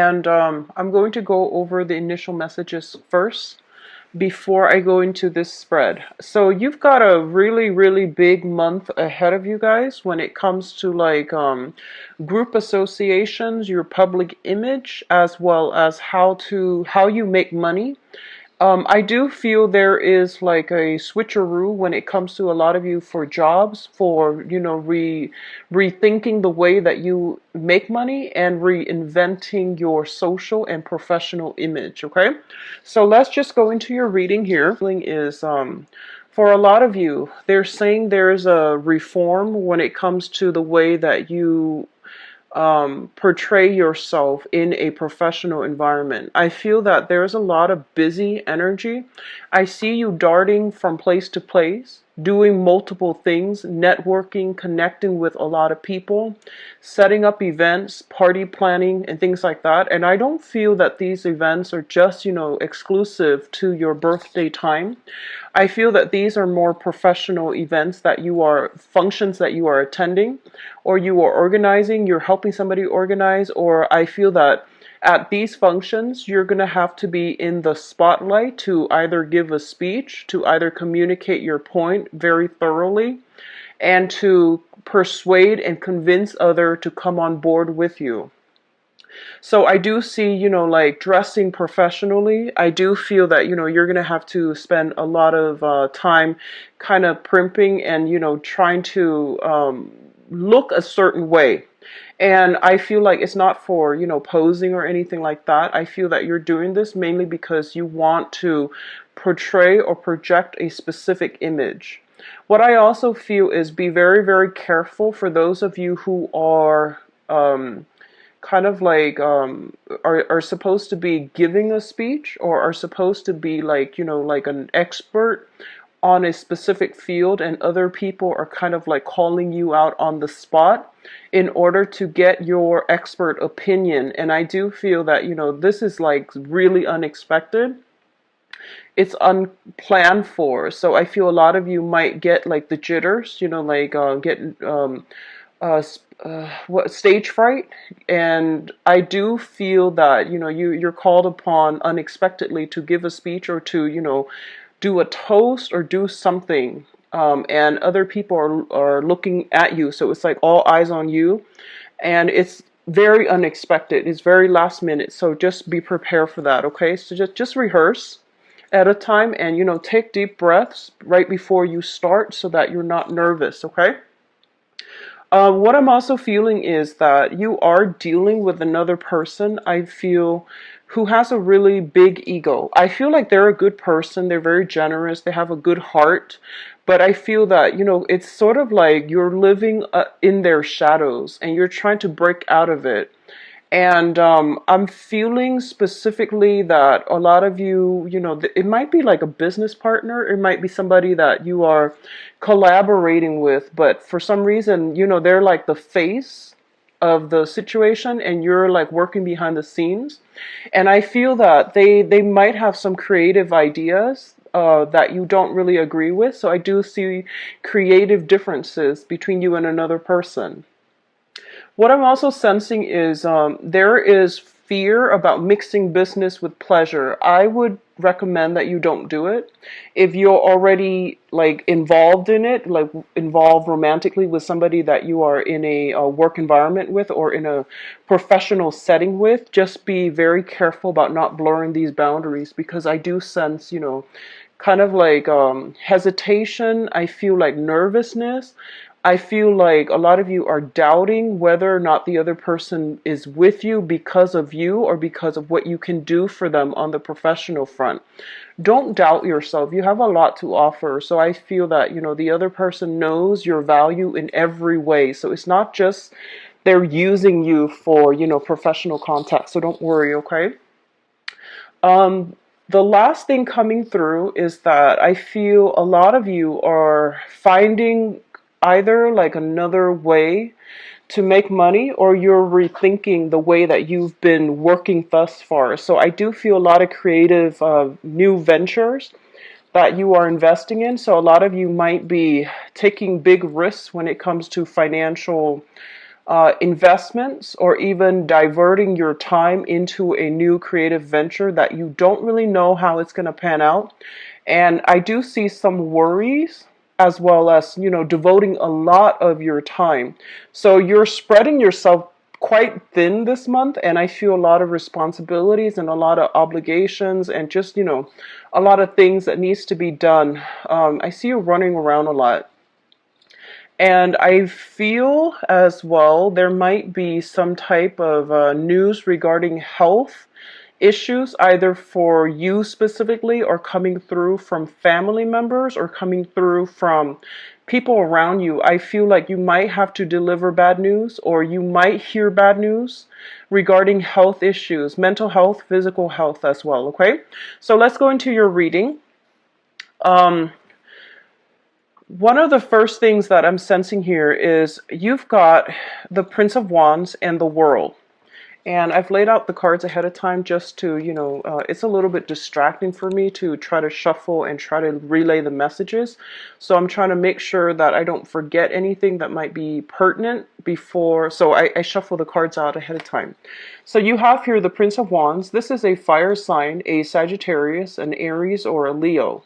And I'm going to go over the initial messages first before I go into this spread. So you've got a really, really big month ahead of you guys when it comes to like group associations, your public image, as well as how you make money. I do feel there is like a switcheroo when it comes to a lot of you for jobs, for, rethinking the way that you make money and reinventing your social and professional image, okay? So let's just go into your reading here. Is for a lot of you, they're saying there's a reform when it comes to the way that you portray yourself in a professional environment. I feel that there's a lot of busy energy. I see you darting from place to place, doing multiple things, networking, connecting with a lot of people, setting up events, party planning, and things like that. And I don't feel that these events are just, exclusive to your birthday time. I feel that these are more professional events functions that you are attending, or you are organizing, you're helping somebody organize, or I feel that at these functions, you're going to have to be in the spotlight to either give a speech, to either communicate your point very thoroughly, and to persuade and convince others to come on board with you. So I do see, like dressing professionally. I do feel that, you're going to have to spend a lot of time kind of primping and, trying to look a certain way. And I feel like it's not for, posing or anything like that. I feel that you're doing this mainly because you want to portray or project a specific image. What I also feel is be very, very careful for those of you who are kind of like are supposed to be giving a speech, or are supposed to be like, like an expert on a specific field, and other people are kind of like calling you out on the spot in order to get your expert opinion. And I do feel that, this is like really unexpected. It's unplanned for. So I feel a lot of you might get like the jitters, like get uh, what stage fright. And I do feel that, you're called upon unexpectedly to give a speech, or to, do a toast or do something, and other people are looking at you, so it's like all eyes on you, and it's very unexpected, it's very last minute, so just be prepared for that, okay? So just rehearse at a time, and take deep breaths right before you start so that you're not nervous, okay? What I'm also feeling is that you are dealing with another person, I feel, who has a really big ego. I feel like they're a good person, they're very generous, they have a good heart, but I feel that, it's sort of like you're living in their shadows and you're trying to break out of it. And I'm feeling specifically that a lot of you, it might be like a business partner, it might be somebody that you are collaborating with, but for some reason, they're like the face of the situation and you're like working behind the scenes. And I feel that they might have some creative ideas that you don't really agree with. So I do see creative differences between you and another person. What I'm also sensing is there is fear about mixing business with pleasure. I would recommend that you don't do it. If you're already like involved in it, like involved romantically with somebody that you are in a work environment with, or in a professional setting with, just be very careful about not blurring these boundaries, because I do sense, kind of like hesitation. I feel like nervousness. I feel like a lot of you are doubting whether or not the other person is with you because of you, or because of what you can do for them on the professional front. Don't doubt yourself. You have a lot to offer. So I feel that, the other person knows your value in every way. So it's not just they're using you for, professional contact. So don't worry, okay? The last thing coming through is that I feel a lot of you are finding either like another way to make money, or you're rethinking the way that you've been working thus far. So I do feel a lot of creative new ventures that you are investing in. So a lot of you might be taking big risks when it comes to financial investments, or even diverting your time into a new creative venture that you don't really know how it's going to pan out. And I do see some worries, as well as, devoting a lot of your time. So you're spreading yourself quite thin this month, and I feel a lot of responsibilities and a lot of obligations, and just, a lot of things that needs to be done. I see you running around a lot. And I feel as well there might be some type of news regarding health issues, either for you specifically, or coming through from family members, or coming through from people around you. I feel like you might have to deliver bad news, or you might hear bad news regarding health issues, mental health, physical health as well. Okay, so let's go into your reading. One of the first things that I'm sensing here is you've got the Prince of Wands and the World. And I've laid out the cards ahead of time just to, it's a little bit distracting for me to try to shuffle and try to relay the messages. So I'm trying to make sure that I don't forget anything that might be pertinent before. So I shuffle the cards out ahead of time. So you have here the Prince of Wands. This is a fire sign, a Sagittarius, an Aries, or a Leo.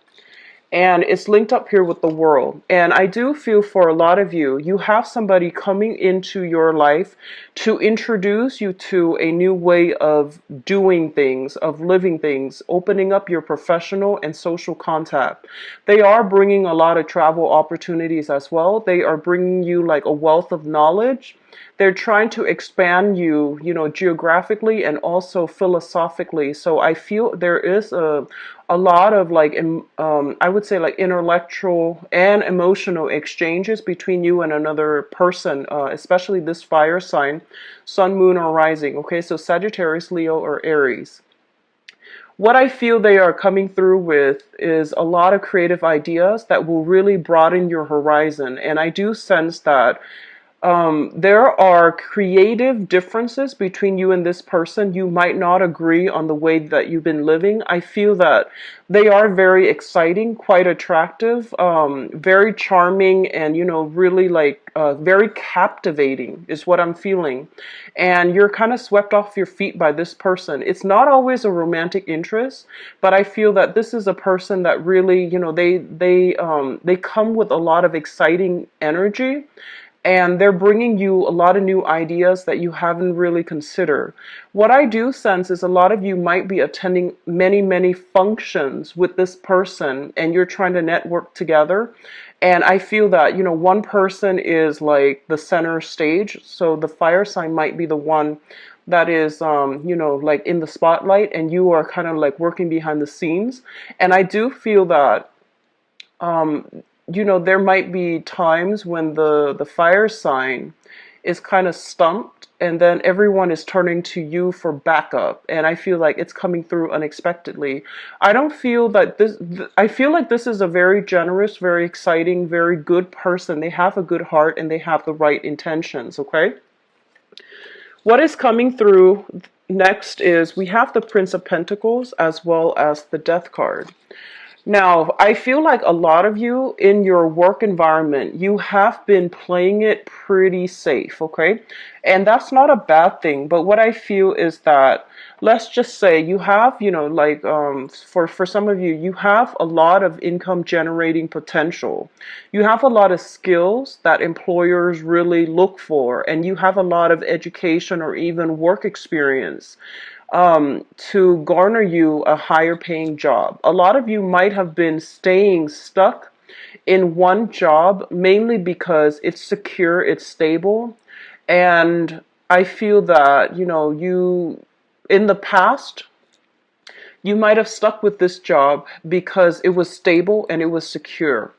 And it's linked up here with the World. And I do feel for a lot of you, you have somebody coming into your life to introduce you to a new way of doing things, of living things, opening up your professional and social contact. They are bringing a lot of travel opportunities as well. They are bringing you like a wealth of knowledge. They're trying to expand you, geographically and also philosophically. So I feel there is a lot of like, I would say like intellectual and emotional exchanges between you and another person, especially this fire sign, sun, moon, or rising. Okay, so Sagittarius, Leo, or Aries. What I feel they are coming through with is a lot of creative ideas that will really broaden your horizon. And I do sense that there are creative differences between you and this person. You might not agree on the way that you've been living. I feel that they are very exciting, quite attractive, very charming, and, really like very captivating is what I'm feeling. And you're kind of swept off your feet by this person. It's not always a romantic interest, but I feel that this is a person that really, they come with a lot of exciting energy. And they're bringing you a lot of new ideas that you haven't really considered. What I do sense is a lot of you might be attending many, many functions with this person, and you're trying to network together. And I feel that, one person is like the center stage. So the fire sign might be the one that is, like in the spotlight, and you are kind of like working behind the scenes. And I do feel that, there might be times when the fire sign is kind of stumped, and then everyone is turning to you for backup. And I feel like it's coming through unexpectedly. I don't feel that I feel like this is a very generous, very exciting, very good person. They have a good heart and they have the right intentions, okay? What is coming through next is we have the Prince of Pentacles as well as the Death card. Now, I feel like a lot of you in your work environment, you have been playing it pretty safe, okay? And that's not a bad thing, but what I feel is that, let's just say you have, for some of you, you have a lot of income generating potential. You have a lot of skills that employers really look for, and you have a lot of education or even work experience to garner you a higher paying job. A lot of you might have been staying stuck in one job mainly because it's secure, it's stable. And I feel that, you in the past, you might have stuck with this job because it was stable and it was secure.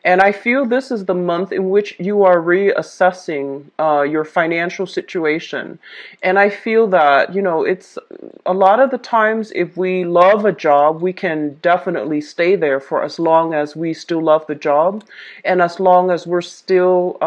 And I feel this is the month in which you are reassessing your financial situation. And I feel that, it's a lot of the times if we love a job, we can definitely stay there for as long as we still love the job and as long as we're still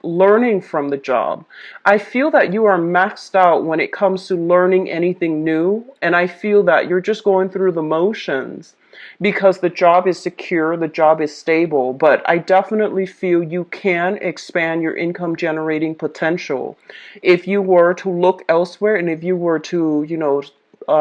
learning from the job. I feel that you are maxed out when it comes to learning anything new. And I feel that you're just going through the motions. because the job is secure, the job is stable. But I definitely feel you can expand your income generating potential if you were to look elsewhere, and if you were to,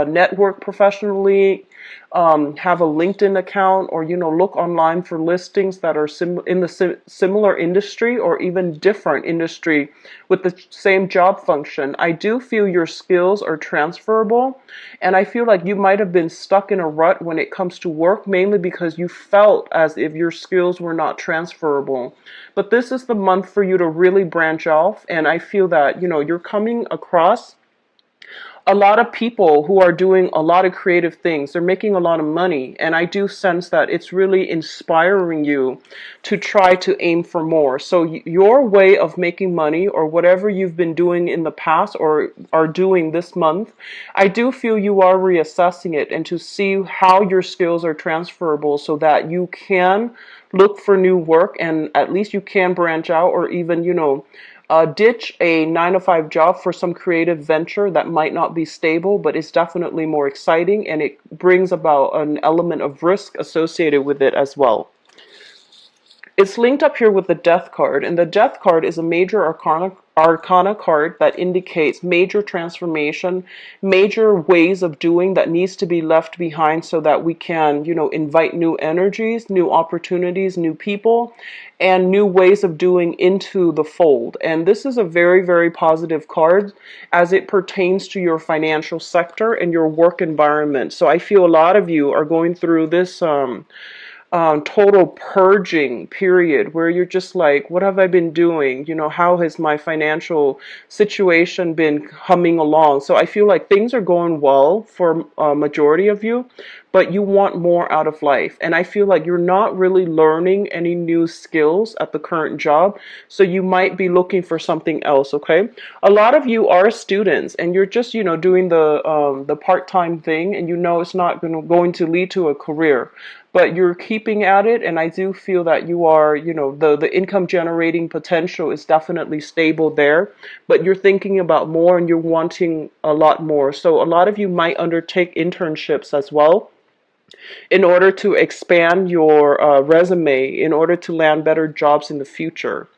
network professionally, have a LinkedIn account, or look online for listings that are in the similar industry or even different industry with the same job function. I do feel your skills are transferable, and I feel like you might have been stuck in a rut when it comes to work, mainly because you felt as if your skills were not transferable. But this is the month for you to really branch off, and I feel that you're coming across a lot of people who are doing a lot of creative things. They're making a lot of money. And I do sense that it's really inspiring you to try to aim for more. So your way of making money, or whatever you've been doing in the past or are doing this month, I do feel you are reassessing it, and to see how your skills are transferable so that you can look for new work, and at least you can branch out, or even, ditch a 9 to 5 job for some creative venture that might not be stable, but is definitely more exciting, and it brings about an element of risk associated with it as well. It's linked up here with the Death card, and the Death card is a major arcana card that indicates major transformation, major ways of doing that needs to be left behind so that we can, invite new energies, new opportunities, new people, and new ways of doing into the fold. And this is a very, very positive card as it pertains to your financial sector and your work environment. So I feel a lot of you are going through this total purging period where you're just like, what have I been doing? How has my financial situation been humming along? So I feel like things are going well for a majority of you, but you want more out of life. And I feel like you're not really learning any new skills at the current job, so you might be looking for something else, okay? A lot of you are students, and you're just, doing the part-time thing, and it's not going to lead to a career, but you're keeping at it, and I do feel that you are, the income generating potential is definitely stable there, but you're thinking about more and you're wanting a lot more. So a lot of you might undertake internships as well in order to expand your resume, in order to land better jobs in the future.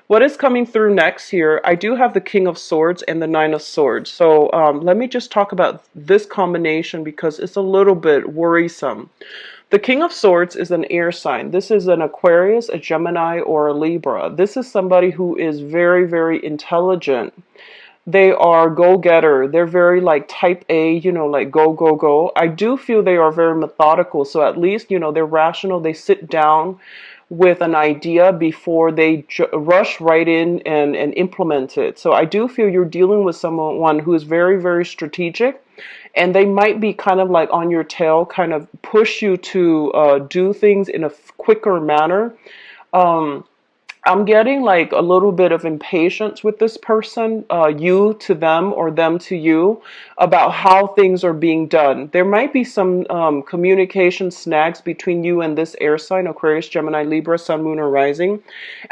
What is coming through next here? I do have the King of Swords and the Nine of Swords. So let me just talk about this combination because it's a little bit worrisome. The King of Swords is an air sign. This is an Aquarius, a Gemini, or a Libra. This is somebody who is very, very intelligent. They are go-getter. They're very like type A, like go, go, go. I do feel they are very methodical. So at least, they're rational. They sit down with an idea before they rush right in and implement it. So I do feel you're dealing with someone who is very, very strategic, and they might be kind of like on your tail, kind of push you to do things in a quicker manner. I'm getting like a little bit of impatience with this person, you to them or them to you, about how things are being done. There might be some communication snags between you and this air sign, Aquarius, Gemini, Libra, Sun, Moon, or Rising,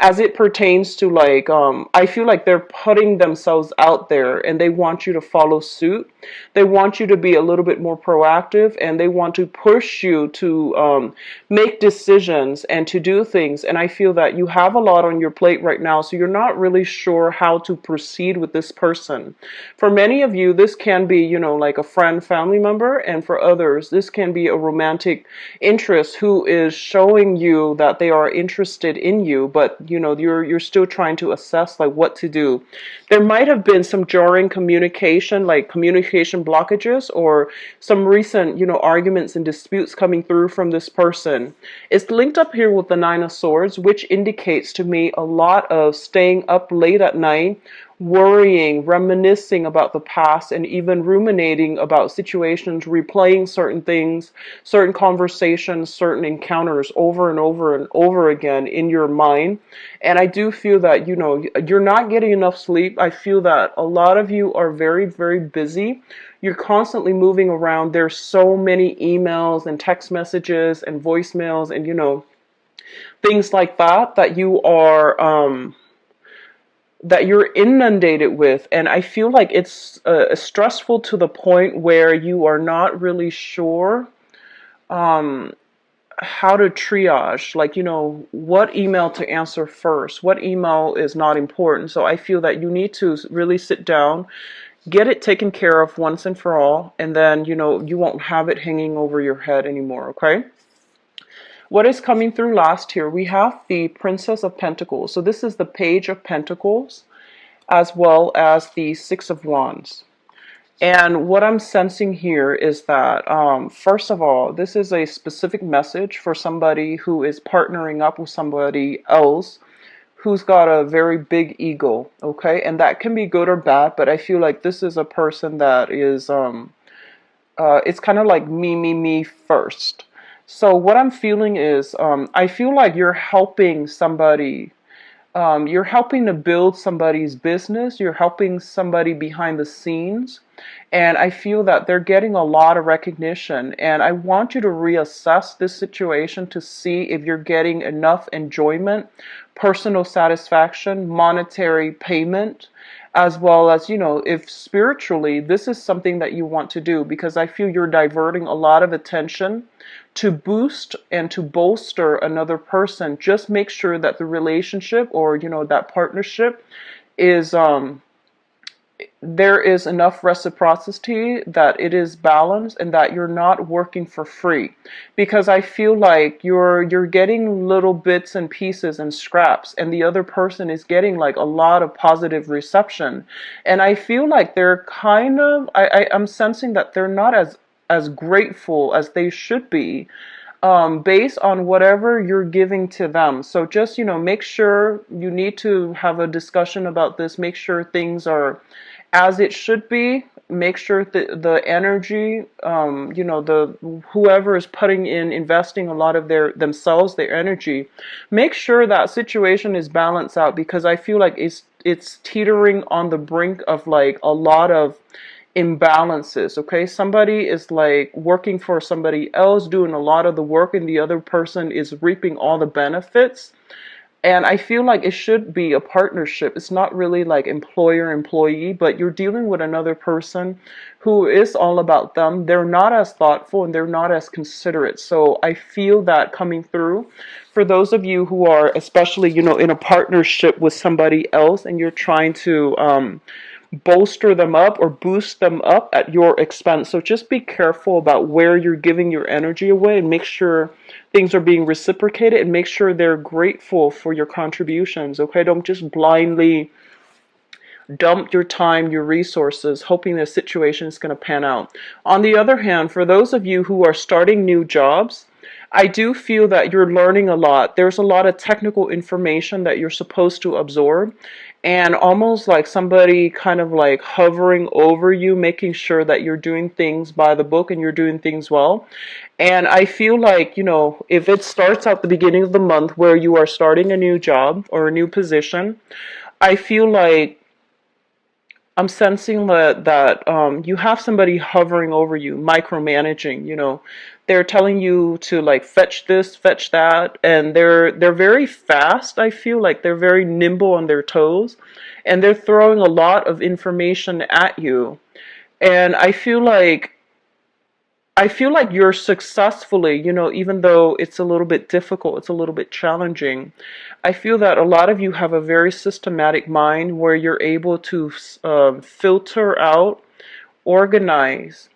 as it pertains to like, I feel like they're putting themselves out there and they want you to follow suit. They want you to be a little bit more proactive, and they want to push you to make decisions and to do things. And I feel that you have a lot on your plate right now, so you're not really sure how to proceed with this person. For many of you, this can be, like a friend, family member, and for others, this can be a romantic interest who is showing you that they are interested in you, but you're still trying to assess like what to do. There might have been some jarring communication, like communication blockages, or some recent, arguments and disputes coming through from this person. It's linked up here with the Nine of Swords, which indicates to me a lot of staying up late at night, worrying, reminiscing about the past, and even ruminating about situations, replaying certain things, certain conversations, certain encounters over and over and over again in your mind. And I do feel that, you're not getting enough sleep. I feel that a lot of you are very, very busy. You're constantly moving around. There's so many emails and text messages and voicemails and, things like that you are that you're inundated with, and I feel like it's stressful to the point where you are not really sure how to triage, like, what email to answer first, what email is not important. So I feel that you need to really sit down, get it taken care of once and for all, and then, you won't have it hanging over your head anymore, okay? What is coming through last here? We have the Princess of Pentacles. So this is the Page of Pentacles, as well as the Six of Wands. And what I'm sensing here is that, first of all, this is a specific message for somebody who is partnering up with somebody else who's got a very big ego, okay? And that can be good or bad, but I feel like this is a person that is, it's kind of like me first. So what I'm feeling is, I feel like you're helping somebody. You're helping to build somebody's business. You're helping somebody behind the scenes. And I feel that they're getting a lot of recognition. And I want you to reassess this situation to see if you're getting enough enjoyment, personal satisfaction, monetary payment, as well as, if spiritually this is something that you want to do, because I feel you're diverting a lot of attention to boost and to bolster another person. Just make sure that the relationship, or that partnership is there is enough reciprocity, that it is balanced, and that you're not working for free. Because I feel like you're getting little bits and pieces and scraps, and the other person is getting like a lot of positive reception. And I feel like they're kind of, I'm sensing that they're not as grateful as they should be, based on whatever you're giving to them. So just, make sure, you need to have a discussion about this. Make sure things are as it should be. Make sure that the energy, the whoever is putting in, investing a lot of their energy, make sure that situation is balanced out, because I feel like it's teetering on the brink of like a lot of imbalances. Okay, somebody is like working for somebody else, doing a lot of the work, and the other person is reaping all the benefits. And I feel like it should be a partnership. It's not really like employer employee, but you're dealing with another person who is all about them. They're not as thoughtful and they're not as considerate. So I feel that coming through for those of you who are, especially, in a partnership with somebody else, and you're trying to bolster them up or boost them up at your expense. So just be careful about where you're giving your energy away, and make sure things are being reciprocated, and make sure they're grateful for your contributions. Okay, don't just blindly dump your time, your resources, hoping the situation is going to pan out. On the other hand, for those of you who are starting new jobs, I do feel that you're learning a lot. There's a lot of technical information that you're supposed to absorb, and almost like somebody kind of like hovering over you, making sure that you're doing things by the book and you're doing things well. And I feel like, if it starts at the beginning of the month where you are starting a new job or a new position, I feel like I'm sensing that you have somebody hovering over you, micromanaging. They're telling you to like fetch this, fetch that, and they're very fast. I feel like they're very nimble on their toes, and they're throwing a lot of information at you. And I feel like you're successfully, even though it's a little bit difficult, it's a little bit challenging. I feel that a lot of you have a very systematic mind where you're able to filter out, organize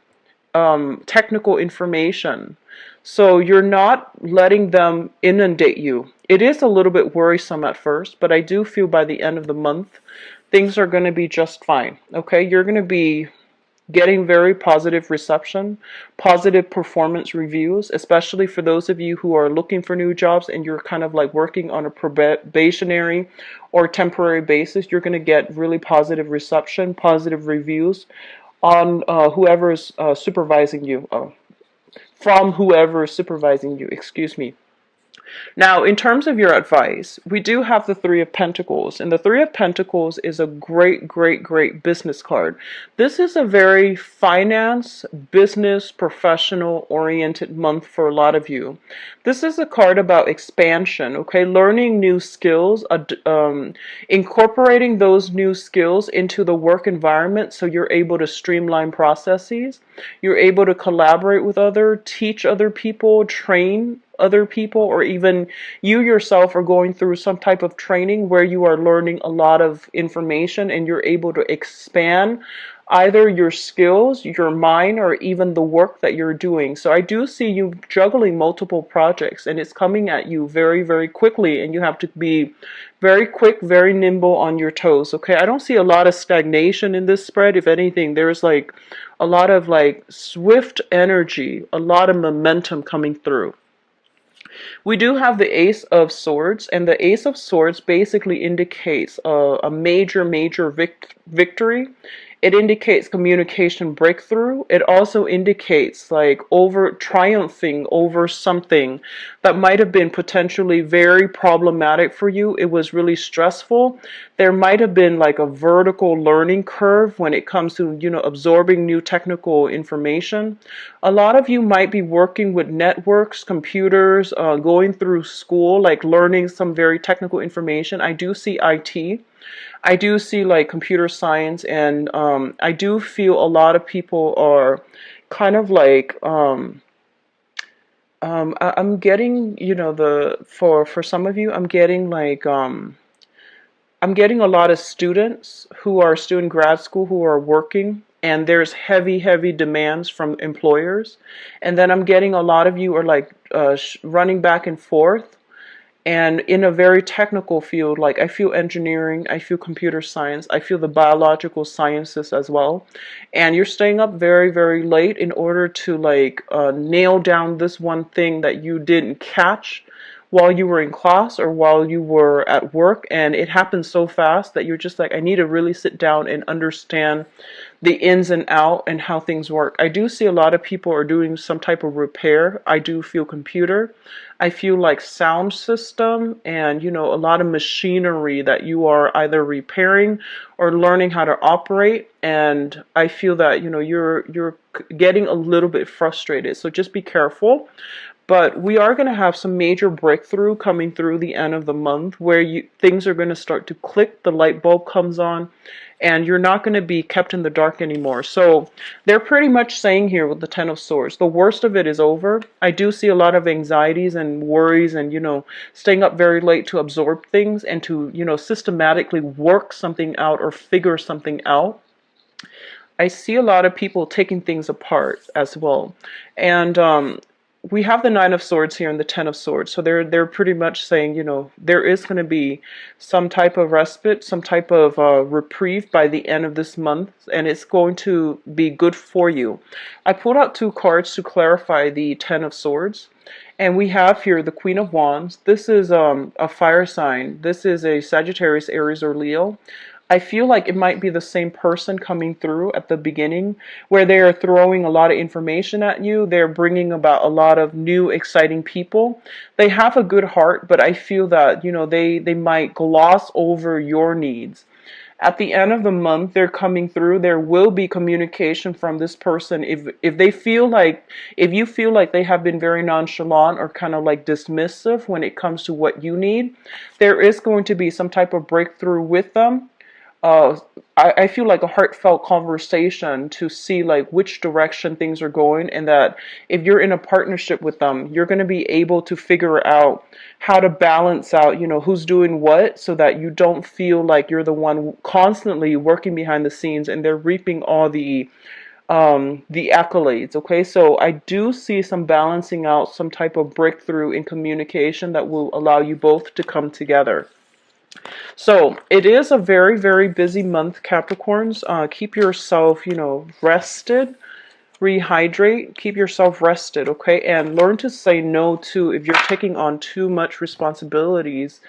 technical information. So you're not letting them inundate you. It is a little bit worrisome at first, but I do feel by the end of the month, things are going to be just fine. Okay, you're going to be getting very positive reception, positive performance reviews, especially for those of you who are looking for new jobs and you're kind of like working on a probationary or temporary basis. You're going to get really positive reception, positive reviews on whoever is supervising you, from whoever is supervising you, excuse me. Now, in terms of your advice, we do have the Three of Pentacles, and the Three of Pentacles is a great, great, great business card. This is a very finance, business, professional oriented month for a lot of you. This is a card about expansion, okay? Learning new skills, incorporating those new skills into the work environment so you're able to streamline processes. You're able to collaborate with others, teach other people, train other people, or even you yourself are going through some type of training where you are learning a lot of information and you're able to expand either your skills, your mind, or even the work that you're doing. So I do see you juggling multiple projects and it's coming at you very, very quickly, and you have to be very quick, very nimble on your toes. Okay, I don't see a lot of stagnation in this spread. If anything, there's like a lot of like swift energy, a lot of momentum coming through. We do have the Ace of Swords, and the Ace of Swords basically indicates a major, major victory. It indicates communication breakthrough. It also indicates like triumphing over something that might have been potentially very problematic for you. It was really stressful. There might have been like a vertical learning curve when it comes to, absorbing new technical information. A lot of you might be working with networks, computers, going through school, like learning some very technical information. I do see IT. I do see like computer science, and I do feel a lot of people are kind of like I'm getting, for some of you, I'm getting like I'm getting a lot of students who are still in grad school who are working, and there's heavy, heavy demands from employers. And then I'm getting a lot of you are like running back and forth, and in a very technical field. Like I feel engineering, I feel computer science, I feel the biological sciences as well. And you're staying up very, very late in order to like nail down this one thing that you didn't catch while you were in class or while you were at work, and it happens so fast that you're just like, I need to really sit down and understand the ins and out and how things work. I do see a lot of people are doing some type of repair. I do feel computer. I feel like sound system and, a lot of machinery that you are either repairing or learning how to operate. And I feel that, you're getting a little bit frustrated. So just be careful. But we are going to have some major breakthrough coming through the end of the month where things are going to start to click, the light bulb comes on, and you're not going to be kept in the dark anymore. So they're pretty much saying here with the Ten of Swords, the worst of it is over. I do see a lot of anxieties and worries and, staying up very late to absorb things and to, systematically work something out or figure something out. I see a lot of people taking things apart as well. And we have the Nine of Swords here and the Ten of Swords. So they're pretty much saying, there is going to be some type of respite, some type of reprieve by the end of this month, and it's going to be good for you. I pulled out two cards to clarify the Ten of Swords. And we have here the Queen of Wands. This is a fire sign. This is a Sagittarius, Aries, or Leo. I feel like it might be the same person coming through at the beginning where they are throwing a lot of information at you. They're bringing about a lot of new, exciting people. They have a good heart, but I feel that, they might gloss over your needs. At the end of the month, they're coming through. There will be communication from this person. If you feel like they have been very nonchalant or kind of like dismissive when it comes to what you need, there is going to be some type of breakthrough with them. I feel like a heartfelt conversation to see like which direction things are going, and that if you're in a partnership with them, you're going to be able to figure out how to balance out, who's doing what, so that you don't feel like you're the one constantly working behind the scenes and they're reaping all the accolades. Okay, so I do see some balancing out, some type of breakthrough in communication that will allow you both to come together. So it is a very, very busy month, Capricorns. Keep yourself, rested, rehydrate, keep yourself rested, okay? And learn to say no to if you're taking on too much responsibilities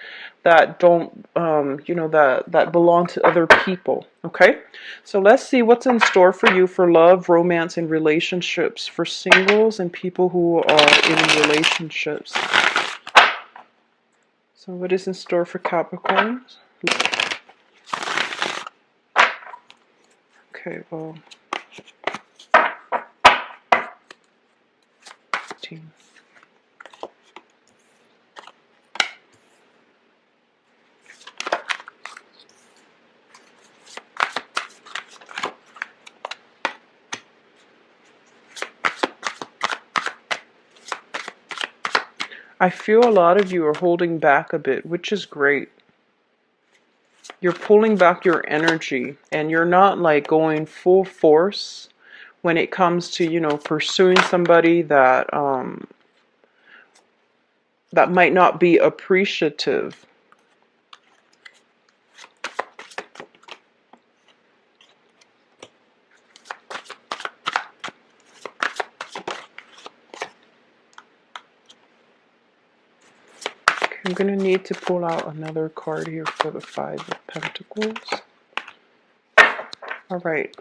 that don't, that belong to other people, okay? So let's see what's in store for you for love, romance, and relationships, for singles and people who are in relationships. So what is in store for Capricorn? Okay, well, team. I feel a lot of you are holding back a bit, which is great. You're pulling back your energy and you're not like going full force when it comes to, you know, pursuing somebody that that might not be appreciative. Okay, I'm going to need to pull out another card here for the Five of Pentacles. All right.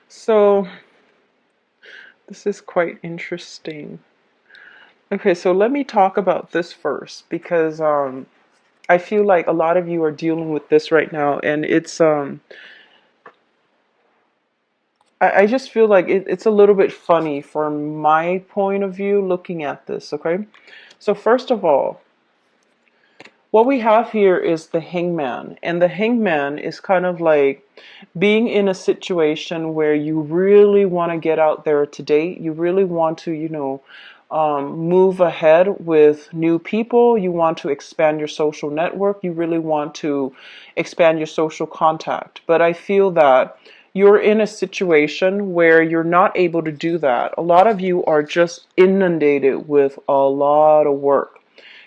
So this is quite interesting. Okay, so let me talk about this first because I feel like a lot of you are dealing with this right now, and it's I just feel like it's a little bit funny from my point of view looking at this, okay? So first of all, what we have here is the Hangman, and the Hangman is kind of like being in a situation where you really want to get out there to date. You really want to, you know, move ahead with new people. You want to expand your social network. You really want to expand your social contact. But I feel that you're in a situation where you're not able to do that. A lot of you are just inundated with a lot of work.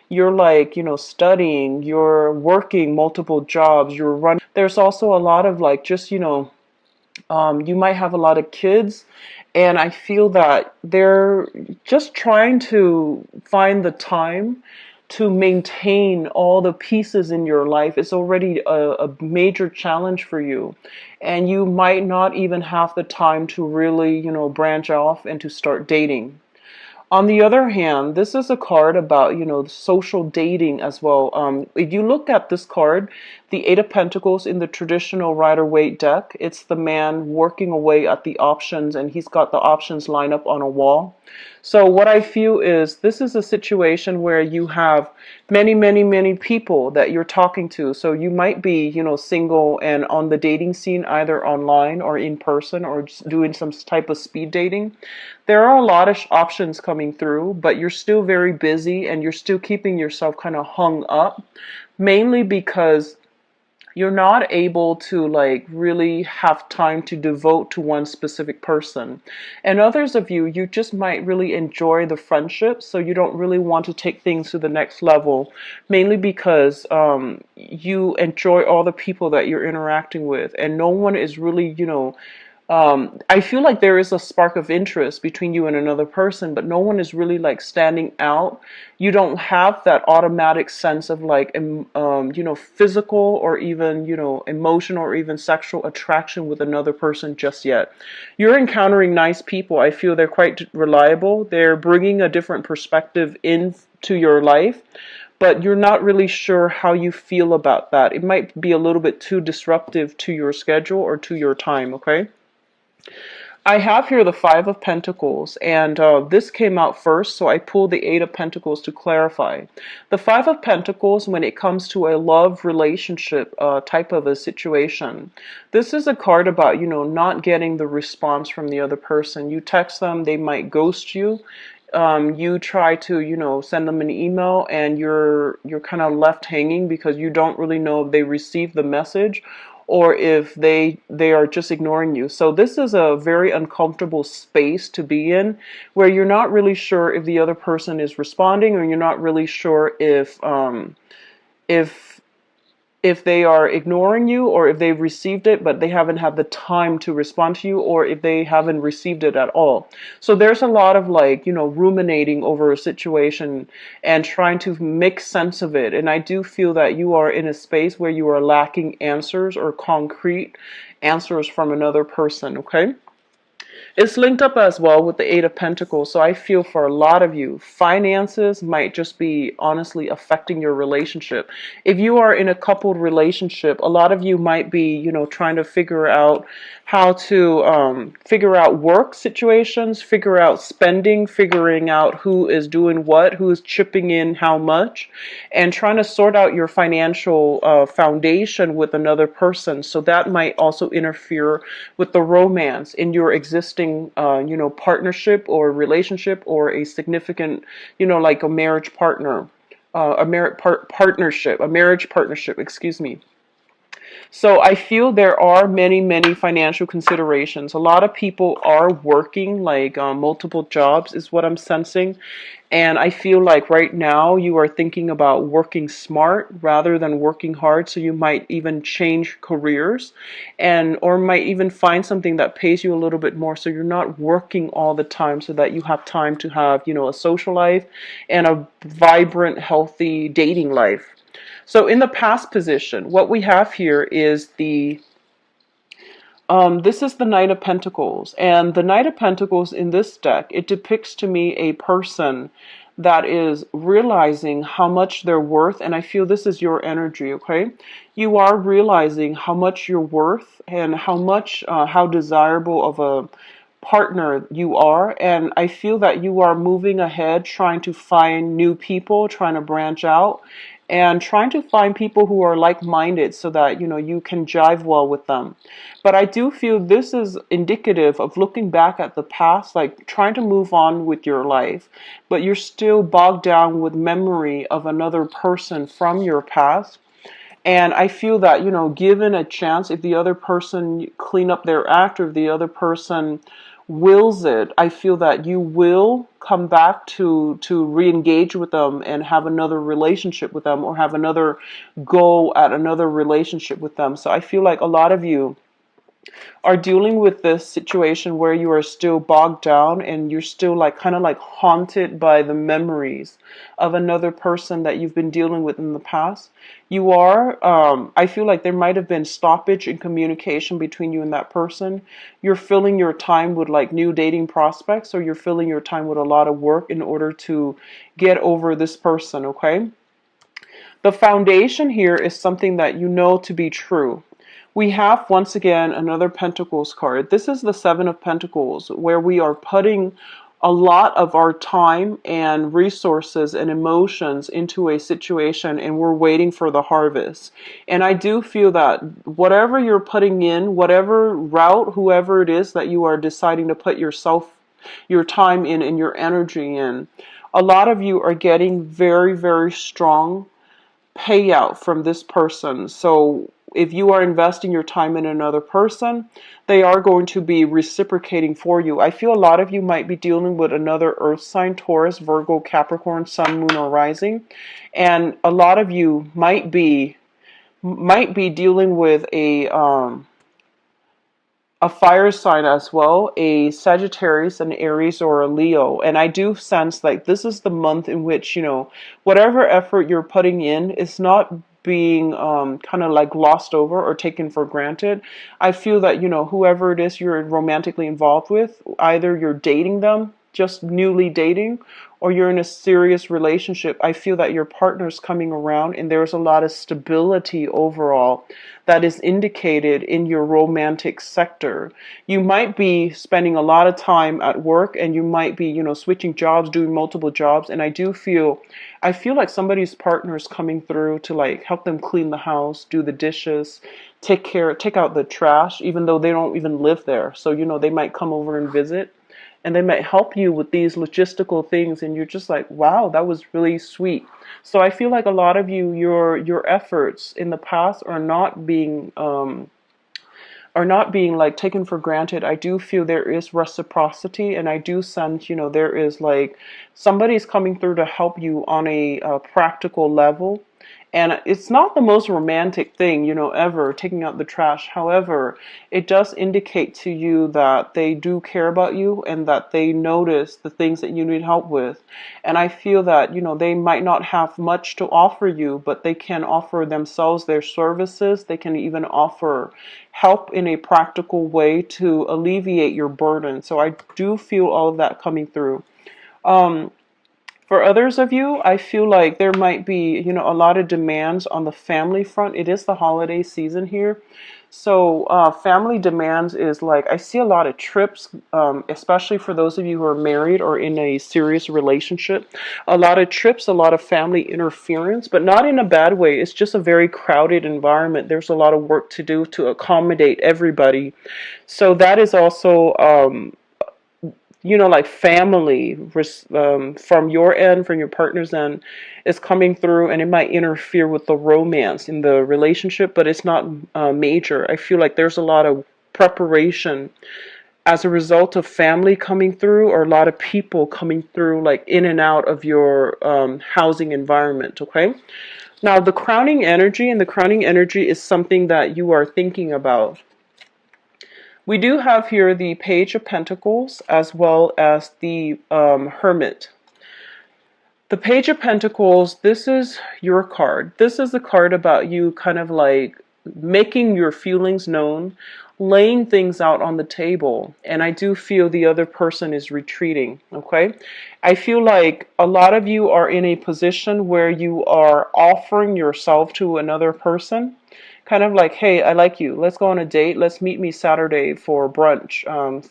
You're like, you know, studying, you're working multiple jobs, you're running. There's also a lot of like, just, you know, you might have a lot of kids, and I feel that they're just trying to find the time to maintain all the pieces in your life. It's already a major challenge for you, and you might not even have the time to really, you know, branch off and to start dating. On the other hand, this is a card about, you know, social dating as well. If you look at this card, the Eight of Pentacles in the traditional Rider-Waite deck, it's the man working away at the options, and he's got the options lined up on a wall. So what I feel is this is a situation where you have many people that you're talking to. So you might be, you know, single and on the dating scene, either online or in person, or just doing some type of speed dating. There are a lot of options coming through, but you're still very busy and you're still keeping yourself kind of hung up, mainly because you're not able to like really have time to devote to one specific person. And others of you, you just might really enjoy the friendship, so you don't really want to take things to the next level, mainly because you enjoy all the people that you're interacting with, and no one is really, you know, I feel like there is a spark of interest between you and another person, but no one is really like standing out. You don't have that automatic sense of like, you know, physical or even, you know, emotional or even sexual attraction with another person just yet. You're encountering nice people. I feel they're quite reliable. They're bringing a different perspective into your life, but you're not really sure how you feel about that. It might be a little bit too disruptive to your schedule or to your time, okay? I have here the Five of Pentacles, and this came out first, so I pulled the Eight of Pentacles to clarify. The Five of Pentacles, when it comes to a love relationship type of a situation, this is a card about, you know, not getting the response from the other person. You text them, they might ghost you. You try to, you know, send them an email, and you're kind of left hanging because you don't really know if they received the message or if they are just ignoring you. So this is a very uncomfortable space to be in, where you're not really sure if the other person is responding, or you're not really sure if they are ignoring you, or if they've received it but they haven't had the time to respond to you, or if they haven't received it at all. So there's a lot of like, you know, ruminating over a situation and trying to make sense of it. And I do feel that you are in a space where you are lacking answers or concrete answers from another person, okay? It's linked up as well with the Eight of Pentacles. So I feel for a lot of you, finances might just be honestly affecting your relationship. If you are in a coupled relationship, a lot of you might be, trying to figure out how to figure out work situations, figure out spending, figuring out who is doing what, who is chipping in how much, and trying to sort out your financial foundation with another person. So that might also interfere with the romance in your existing, partnership or relationship, or a significant, like a marriage partner, a marriage partnership, excuse me. So I feel there are many, many financial considerations. A lot of people are working like multiple jobs is what I'm sensing. And I feel like right now you are thinking about working smart rather than working hard. So you might even change careers, and or might even find something that pays you a little bit more, so you're not working all the time, so that you have time to have, a social life and a vibrant, healthy dating life. So in the past position, what we have here is this is the Knight of Pentacles. And the Knight of Pentacles in this deck, it depicts to me a person that is realizing how much they're worth. And I feel this is your energy, okay? You are realizing how much you're worth, and how desirable of a partner you are. And I feel that you are moving ahead, trying to find new people, trying to branch out, and trying to find people who are like-minded, so that you can jive well with them. But I do feel this is indicative of looking back at the past, like trying to move on with your life, but you're still bogged down with memory of another person from your past. And I feel that, given a chance, if the other person clean up their act, or if the other person wills it, I feel that you will come back to re-engage with them and have another relationship with them, or have another go at another relationship with them. So I feel like a lot of you are dealing with this situation where you are still bogged down, and you're still like kind of like haunted by the memories of another person that you've been dealing with in the past. You are, I feel like there might have been stoppage in communication between you and that person. You're filling your time with like new dating prospects, or you're filling your time with a lot of work in order to get over this person, okay? The foundation here is something that you know to be true. We have, once again, another Pentacles card. This is the Seven of Pentacles, where we are putting a lot of our time and resources and emotions into a situation, and we're waiting for the harvest. And I do feel that whatever you're putting in, whatever route, whoever it is that you are deciding to put your time in and your energy in, a lot of you are getting very, very strong payout from this person. So if you are investing your time in another person, they are going to be reciprocating for you. I feel a lot of you might be dealing with another earth sign: Taurus, Virgo, Capricorn, Sun, Moon, or Rising. And a lot of you might be dealing with a fire sign as well, a Sagittarius, an Aries, or a Leo. And I do sense like this is the month in which, whatever effort you're putting in is not being kind of like glossed over or taken for granted. I feel that, whoever it is you're romantically involved with, either you're dating them, just newly dating, or you're in a serious relationship, I feel that your partner's coming around, and there's a lot of stability overall that is indicated in your romantic sector. You might be spending a lot of time at work, and you might be, switching jobs, doing multiple jobs, and I feel like somebody's partner is coming through to like help them clean the house, do the dishes, take out the trash, even though they don't even live there. So, they might come over and visit, and they might help you with these logistical things, and you're just like, wow, that was really sweet. So I feel like a lot of you, your efforts in the past are not being like taken for granted. I do feel there is reciprocity, and I do sense, there is like somebody's coming through to help you on a practical level. And it's not the most romantic thing, ever, taking out the trash. However, it does indicate to you that they do care about you and that they notice the things that you need help with. And I feel that, they might not have much to offer you, but they can offer themselves their services. They can even offer help in a practical way to alleviate your burden. So I do feel all of that coming through. For others of you, I feel like there might be, a lot of demands on the family front. It is the holiday season here. So family demands is like, I see a lot of trips, especially for those of you who are married or in a serious relationship. A lot of trips, a lot of family interference, but not in a bad way. It's just a very crowded environment. There's a lot of work to do to accommodate everybody. So that is also like family from your end, from your partner's end, is coming through, and it might interfere with the romance in the relationship, but it's not major. I feel like there's a lot of preparation as a result of family coming through, or a lot of people coming through, like in and out of your housing environment, okay? Now, the crowning energy, and the crowning energy is something that you are thinking about. We do have here the Page of Pentacles as well as the Hermit. The Page of Pentacles, this is your card. This is the card about you kind of like making your feelings known, laying things out on the table. And I do feel the other person is retreating, okay? I feel like a lot of you are in a position where you are offering yourself to another person. Kind of like, hey, I like you. Let's go on a date. Let's meet me Saturday for brunch,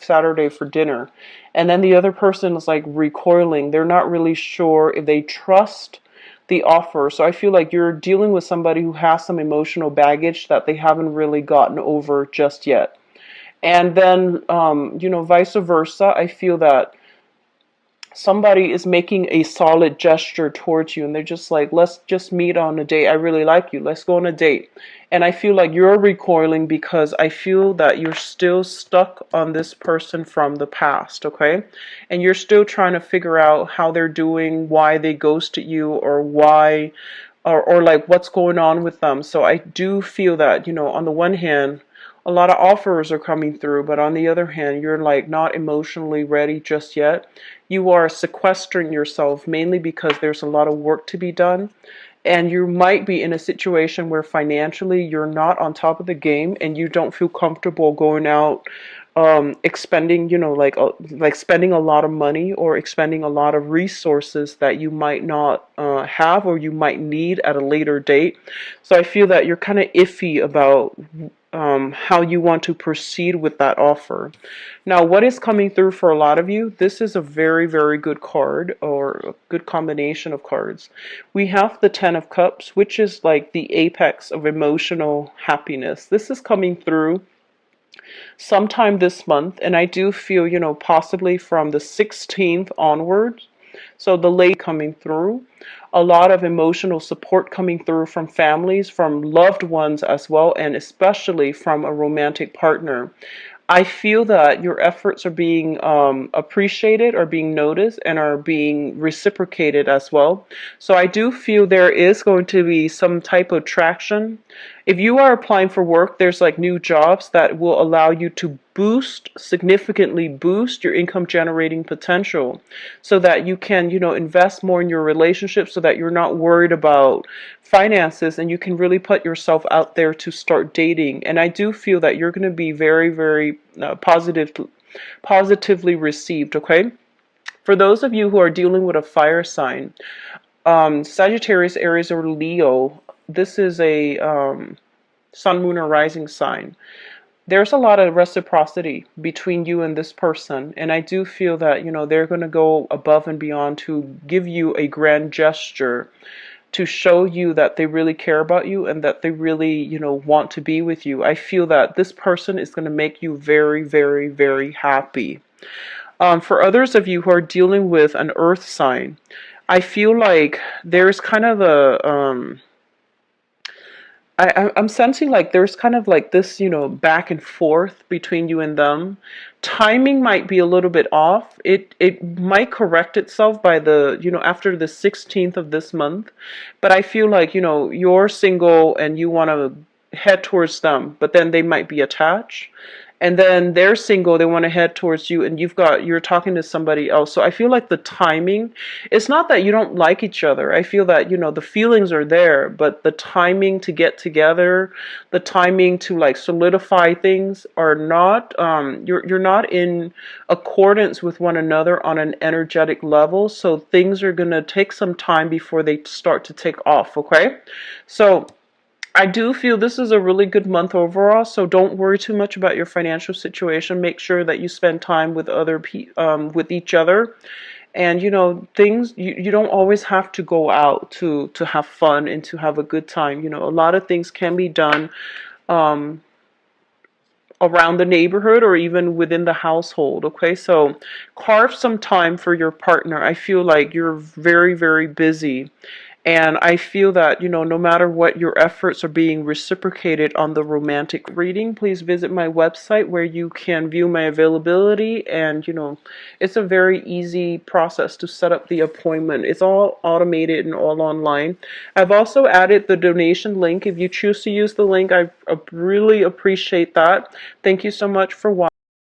Saturday for dinner. And then the other person is like recoiling. They're not really sure if they trust the offer. So I feel like you're dealing with somebody who has some emotional baggage that they haven't really gotten over just yet. And then, vice versa, I feel that somebody is making a solid gesture towards you and they're just like, let's just meet on a date. I really like you. Let's go on a date. And I feel like you're recoiling because I feel that you're still stuck on this person from the past, okay? And you're still trying to figure out how they're doing, why they ghosted you, or why, or like what's going on with them. So I do feel that, on the one hand, a lot of offers are coming through, but on the other hand, you're like not emotionally ready just yet. You are sequestering yourself mainly because there's a lot of work to be done. And you might be in a situation where financially you're not on top of the game and you don't feel comfortable going out expending, like spending a lot of money or expending a lot of resources that you might not have or you might need at a later date. So I feel that you're kind of iffy about how you want to proceed with that offer. Now, what is coming through for a lot of you, this is a very, very good card, or a good combination of cards. We have the Ten of Cups, which is like the apex of emotional happiness. This is coming through sometime this month, and I do feel, possibly from the 16th onwards. So the late coming through, a lot of emotional support coming through from families, from loved ones as well, and especially from a romantic partner. I feel that your efforts are being appreciated, are being noticed, and are being reciprocated as well. So I do feel there is going to be some type of traction. If you are applying for work, there's like new jobs that will allow you to significantly boost your income generating potential so that you can, invest more in your relationship so that you're not worried about finances and you can really put yourself out there to start dating. And I do feel that you're going to be very, very positively received, okay? For those of you who are dealing with a fire sign, Sagittarius, Aries, or Leo, this is a sun, moon, or rising sign. There's a lot of reciprocity between you and this person, and I do feel that they're going to go above and beyond to give you a grand gesture to show you that they really care about you and that they really want to be with you. I feel that this person is going to make you very, very, very happy. For others of you who are dealing with an earth sign, I feel like there's kind of I'm sensing like there's kind of like this, back and forth between you and them. Timing might be a little bit off. It might correct itself by after the 16th of this month. But I feel like, you're single and you want to head towards them, but then they might be attached. And then they're single, they want to head towards you, and you're talking to somebody else. So I feel like the timing, it's not that you don't like each other. I feel that, the feelings are there, but the timing to get together, the timing to like solidify things are not, you're not in accordance with one another on an energetic level. So things are going to take some time before they start to take off, okay? So I do feel this is a really good month overall, so don't worry too much about your financial situation. Make sure that you spend time with with each other, and things you don't always have to go out to have fun and to have a good time. A lot of things can be done um, around the neighborhood or even within the household. Okay, so carve some time for your partner. I feel like you're very, very busy. And I feel that, no matter what, your efforts are being reciprocated on the romantic reading. Please visit my website where you can view my availability. And, it's a very easy process to set up the appointment. It's all automated and all online. I've also added the donation link. If you choose to use the link, I really appreciate that. Thank you so much for watching.